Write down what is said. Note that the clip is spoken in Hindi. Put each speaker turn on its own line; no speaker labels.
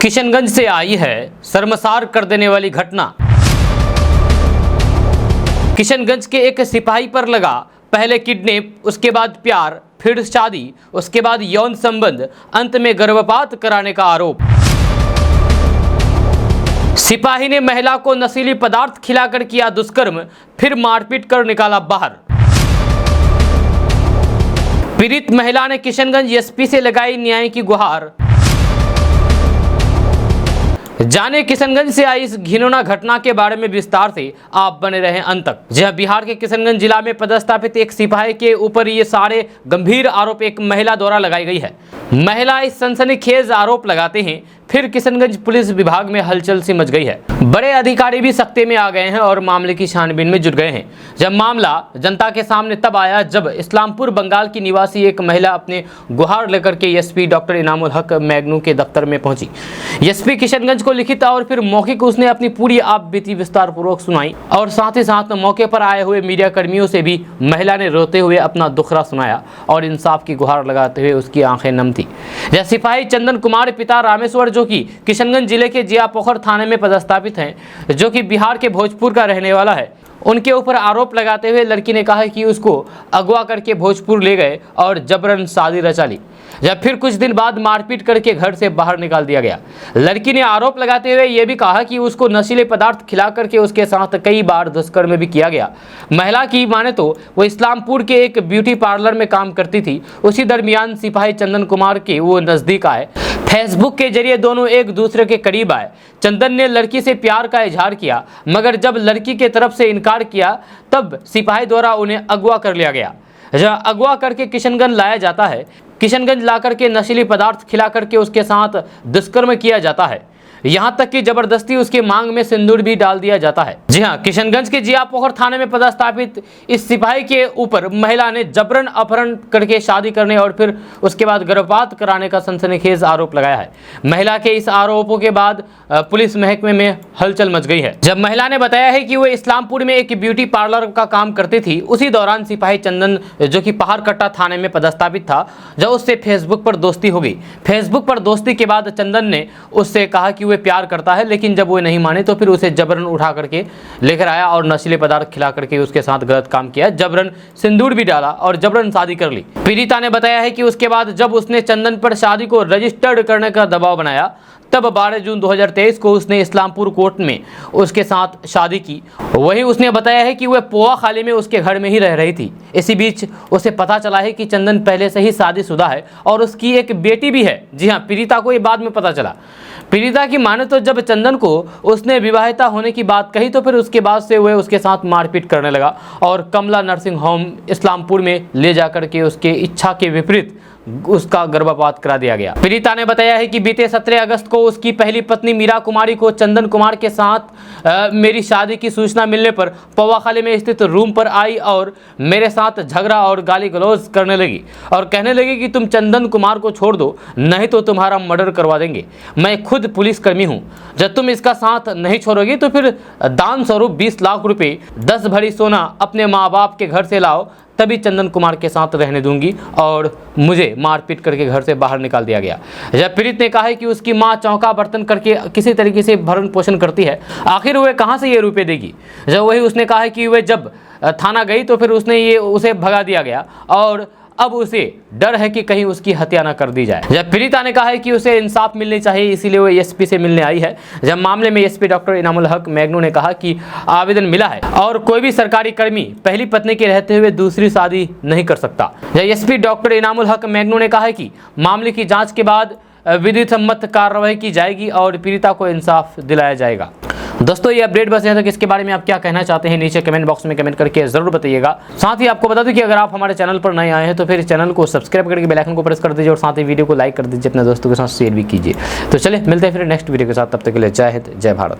किशनगंज से आई है शर्मसार कर देने वाली घटना। किशनगंज के एक सिपाही पर लगा पहले किडनैप, उसके बाद प्यार, फिर शादी, उसके बाद यौन संबंध, अंत में गर्भपात कराने का आरोप। सिपाही ने महिला को नशीली पदार्थ खिलाकर किया दुष्कर्म, फिर मारपीट कर निकाला बाहर। पीड़ित महिला ने किशनगंज एसपी से लगाई न्याय की गुहार। जाने किशनगंज से आई इस घिनौना घटना के बारे में विस्तार से, आप बने रहें अंत तक। जहां बिहार के किशनगंज जिला में पदस्थापित एक सिपाही के ऊपर ये सारे गंभीर आरोप एक महिला द्वारा लगाई गई है। महिला इस सनसनीखेज आरोप लगाते हैं, फिर किशनगंज पुलिस विभाग में हलचल सी मच गई है। बड़े अधिकारी भी सख्ते में आ गए हैं और मामले की छानबीन में जुट गए हैं। जब मामला जनता के सामने तब आया जब इस्लामपुर बंगाल की निवासी एक महिला अपने गुहार लेकर के एसपी डॉक्टर इनामुल हक मैग्नू के दफ्तर में पहुंची। एसपी किशनगंज को लिखित और फिर मौखिक उसने अपनी पूरी आप बीती विस्तार पूर्वक सुनाई और साथ ही साथ मौके पर आए हुए मीडिया कर्मियों से भी महिला ने रोते हुए अपना दुखड़ा सुनाया और इंसाफ की गुहार लगाते हुए उसकी आंखें नम थी। यह सिपाही चंदन कुमार पिता रामेश्वर, जो कि किशनगंज जिले के जियापोखर थाने में पदस्थापित हैं, जो कि बिहार के भोजपुर का रहने वाला है, उनके ऊपर आरोप लगाते हुए लड़की ने कहा कि उसको अगवा करके भोजपुर ले गए और जबरन शादी रचा ली, जब फिर कुछ दिन बाद मारपीट करके घर से बाहर निकाल दिया गया। लड़की ने आरोप लगाते हुए यह भी कहा कि उसको नशीले पदार्थ खिला करके उसके साथ कई बार दुष्कर्म भी किया गया। महिला की माने तो वो इस्लामपुर के एक ब्यूटी पार्लर में काम करती थी। उसी दरमियान सिपाही चंदन कुमार के वो नजदीक आए। फेसबुक के जरिए दोनों एक दूसरे के करीब आए। चंदन ने लड़की से प्यार का इजहार किया, मगर जब लड़की के तरफ से इनकार किया तब सिपाही द्वारा उन्हें अगवा कर लिया गया। जहाँ अगवा करके किशनगंज लाया जाता है, किशनगंज लाकर के नशीली पदार्थ खिला करके उसके साथ दुष्कर्म किया जाता है, यहाँ तक कि जबरदस्ती उसके मांग में सिंदूर भी डाल दिया जाता है। जी हाँ, किशनगंज के जियापोखर थाने में पदस्थापित इस सिपाही के ऊपर महिला ने जबरन अपहरण करके शादी करने और फिर उसके बाद गर्भपात कराने का सनसनीखेज आरोप लगाया है। महिला के इस आरोपों के बाद पुलिस महकमे में हलचल मच गई है। जब महिला ने बताया है कि वो इस्लामपुर में एक ब्यूटी पार्लर का काम करती थी, उसी दौरान सिपाही चंदन, जो कि पहाड़कट्टा थाने में पदस्थापित था, जब उससे फेसबुक पर दोस्ती हो गई। फेसबुक पर दोस्ती के बाद चंदन ने उससे कहा कि वे प्यार करता है, लेकिन जब वो नहीं माने तो फिर उसे जबरन उठा करके लेकर आया और नशीले पदार्थ खिला करके उसके साथ गलत काम किया, जबरन सिंदूर भी डाला और जबरन शादी कर ली। पीड़िता ने बताया है कि उसके बाद जब उसने चंदन पर शादी को रजिस्टर्ड करने का दबाव बनाया, तब 12 जून 2023 को उसने इस्लामपुर कोर्ट में उसके साथ शादी की। वहीं उसने बताया है कि वह पोआ खाली में उसके घर में ही रह रही थी। इसी बीच उसे पता चला है कि चंदन पहले से ही शादीशुदा है और उसकी एक बेटी भी है। जी हाँ, पीड़िता को ये बाद में पता चला। पीड़िता की माने तो जब चंदन को उसने विवाहिता होने की बात कही तो फिर उसके बाद से वह उसके साथ मारपीट करने लगा और कमला नर्सिंग होम इस्लामपुर में ले जाकर के उसके इच्छा के विपरीत उसका गर्भपात करा दिया गया। पीड़िता ने बताया है कि बीते 17 अगस्त को उसकी पहली पत्नी मीरा कुमारी को चंदन कुमार के साथ मेरी शादी की सूचना मिलने पर पवाखाली में स्थित रूम पर आई और मेरे साथ झगड़ा और गाली गलौज करने लगी और कहने लगी कि तुम चंदन कुमार को छोड़ दो, नहीं तो तुम्हारा मर्डर करवा देंगे। मैं खुद पुलिसकर्मी हूँ, जब तुम इसका साथ नहीं छोड़ोगी तो फिर दान स्वरूप 20 लाख रुपए, 10 भरी सोना अपने माँ बाप के घर से लाओ, तभी चंदन कुमार के साथ रहने दूंगी। और मुझे मारपीट करके घर से बाहर निकाल दिया गया। जब पीड़ित ने कहा है कि उसकी मां चौका बर्तन करके किसी तरीके से भरण पोषण करती है, आखिर वह कहां से ये रुपए देगी। जब वही उसने कहा है कि वह जब थाना गई तो फिर उसे भगा दिया गया और अब उसे डर है कि कहीं उसकी हत्या न कर दी जाए। जब पीड़िता ने कहा है कि उसे इंसाफ मिलनी चाहिए, इसीलिए वो एसपी से मिलने आई है। जब मामले में एसपी डॉक्टर इनामुल हक मैग्नू ने कहा कि आवेदन मिला है और कोई भी सरकारी कर्मी पहली पत्नी के रहते हुए दूसरी शादी नहीं कर सकता। जब एसपी डॉक्टर इनामुल हक मैग्नू ने कहा है कि मामले की जाँच के बाद विधि सम्मत कार्रवाई की जाएगी और पीड़िता को इंसाफ दिलाया जाएगा। दोस्तों, ये अपडेट बस यहाँ तक। इसके बारे में आप क्या कहना चाहते हैं नीचे कमेंट बॉक्स में कमेंट करके जरूर बताइएगा। साथ ही आपको बता दूं कि अगर आप हमारे चैनल पर नए आए हैं तो फिर चैनल को सब्सक्राइब करके बेल आइकन को प्रेस कर दीजिए और साथ ही वीडियो को लाइक कर दीजिए, अपने दोस्तों के साथ शेयर भी कीजिए। तो चलिए मिलते हैं फिर नेक्स्ट वीडियो के साथ, तब तक के लिए जय हिंद, जय भारत।